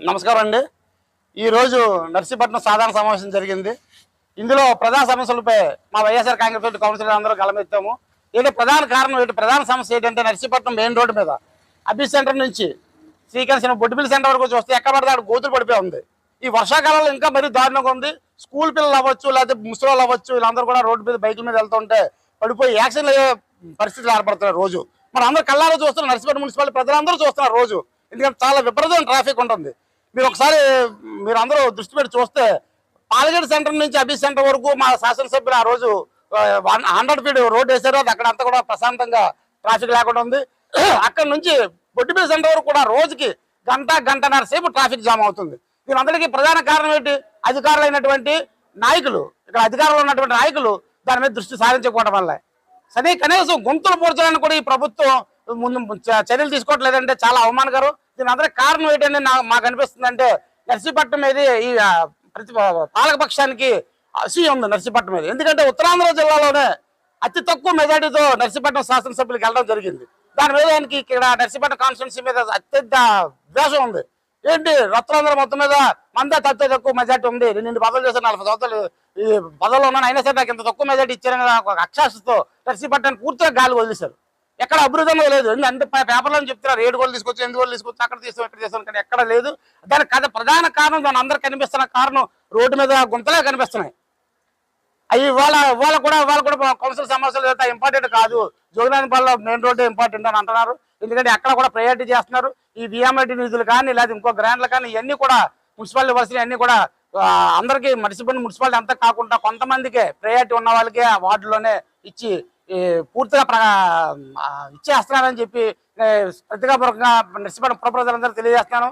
నమస్కారం అండి. ఈరోజు నర్సీపట్నం సాధారణ సమావేశం జరిగింది. ఇందులో ప్రధాన సమస్యలపై మా వైఎస్ఆర్ కాంగ్రెస్ పార్టీ కౌన్సిలర్ అందరూ గలమెత్తాము. ప్రధాన కారణం ప్రధాన సమస్య ఏంటంటే నర్సీపట్నం మెయిన్ రోడ్డు మీద అబ్బి సెంటర్ నుంచి శ్రీకాంత్ బొడ్డుపల్లి సెంటర్ వరకు చూస్తే ఎక్కడ పడితే అక్కడ గోతులు పడిపోయి ఉంది. ఈ వర్షాకాలంలో ఇంకా మరీ దారుణంగా ఉంది. స్కూల్ పిల్లలు అవ్వచ్చు, లేకపోతే ముసలి అవ్వచ్చు, వీళ్ళందరూ కూడా రోడ్డు మీద బైకుల మీద వెళ్తుంటే పడిపోయి యాక్సిడెంట్లు అయ్యే పరిస్థితులు ఏర్పడుతున్నాయి రోజు. మనం అందరూ కళ్ళారో చూస్తున్నారు. నర్సీపట్నం మున్సిపాలిటీ ప్రజలందరూ చూస్తున్నారు రోజు. ఎందుకంటే చాలా విపరీతమైన ట్రాఫిక్ ఉంటుంది. మీరు అందరూ దృష్టి పెట్టి చూస్తే పాలగేట్ సెంటర్ నుంచి అబ్బి సెంటర్ వరకు మా శాసనసభ్యులు ఆ రోజు 100 ఫీట్ రోడ్ వేశారు. అది అక్కడంతా కూడా ప్రశాంతంగా ట్రాఫిక్ లేకుండా ఉంది. అక్కడ నుంచి బొడ్డుపల్లి సెంటర్ వరకు కూడా రోజుకి గంటన్నర సేపు ట్రాఫిక్ జామ్ అవుతుంది. దీనందరికీ ప్రధాన కారణం ఏంటి? అధికారులైనటువంటి నాయకులు, ఇక్కడ అధికారంలో ఉన్నటువంటి నాయకులు దాని మీద దృష్టి సారించకపోవడం వల్ల కనీసం గుంతలు పూడ్చడానికి కూడా ఈ ప్రభుత్వం ముందు చర్యలు తీసుకోవట్లేదంటే చాలా అవమానకరం. దీని అందరికీ కారణం ఏంటంటే మాకు అనిపిస్తుంది అంటే నర్సీపట్నం మీద ఈ పాలకపక్షానికి అసూయ ఉంది నర్సీపట్నం మీద. ఎందుకంటే ఉత్తరాంధ్ర జిల్లాలోనే అతి తక్కువ మెజార్టీతో నర్సీపట్నం శాసనసభ్యులకు వెళ్ళడం జరిగింది. దాని మీద ఆయనకి ఇక్కడ నర్సీపట్నం కాన్స్టిట్యున్సీ మీద అత్యంత ద్వేషం ఉంది. ఉత్తరాంధ్ర మొత్తం మీద మందే తక్కువ మెజార్టీ ఉంది. నేను బదులు చేశాను, 40 సంవత్సరాలు ఈ పదవిలో ఉన్నాను, అయినా సరే నాకు ఇంత తక్కువ మెజార్టీ ఇచ్చారని ఒక అక్షాస్తో నర్సీపట్నాన్ని పూర్తిగా గాలి వదిలేశారు. ఎక్కడ అభివృద్ధి లేదు. అంటే పేపర్లో చెప్తున్నారు 7 కోట్లు తీసుకొచ్చి 8 కోట్లు తీసుకొచ్చి అక్కడ తీస్తాం ఇక్కడ చేస్తాం, కానీ ఎక్కడ లేదు. దానికి ప్రధాన కారణం దాని అందరికి కనిపిస్తున్న కారణం రోడ్డు మీద గుంతలే కనిపిస్తున్నాయి. అవి వాళ్ళ కూడా కౌన్సిల్ సమస్యలు ఇంపార్టెంట్ కాదు, జోగినాయనపల్లిలో మెయిన్ రోడ్డు ఇంపార్టెంట్ అని అంటున్నారు. ఎందుకంటే అక్కడ కూడా ప్రయారిటీ చేస్తున్నారు. ఈ విఎంఐటీ నిధులు కానీ లేదా ఇంకో గ్రాంట్లు కానీ ఇవన్నీ కూడా మున్సిపాలిటీ వర్సిటీ అన్ని కూడా అందరికీ మున్సిపాలిటీ అంతా కాకుండా కొంతమందికే ప్రయారిటీ ఉన్న వాళ్ళకే ఆ వార్డులోనే ఇచ్చి పూర్తిగా ఇచ్చేస్తున్నారని చెప్పి ప్రతికాపూర్వకంగా నర్సీపట్నం పుర ప్రజలందరూ తెలియజేస్తున్నాను.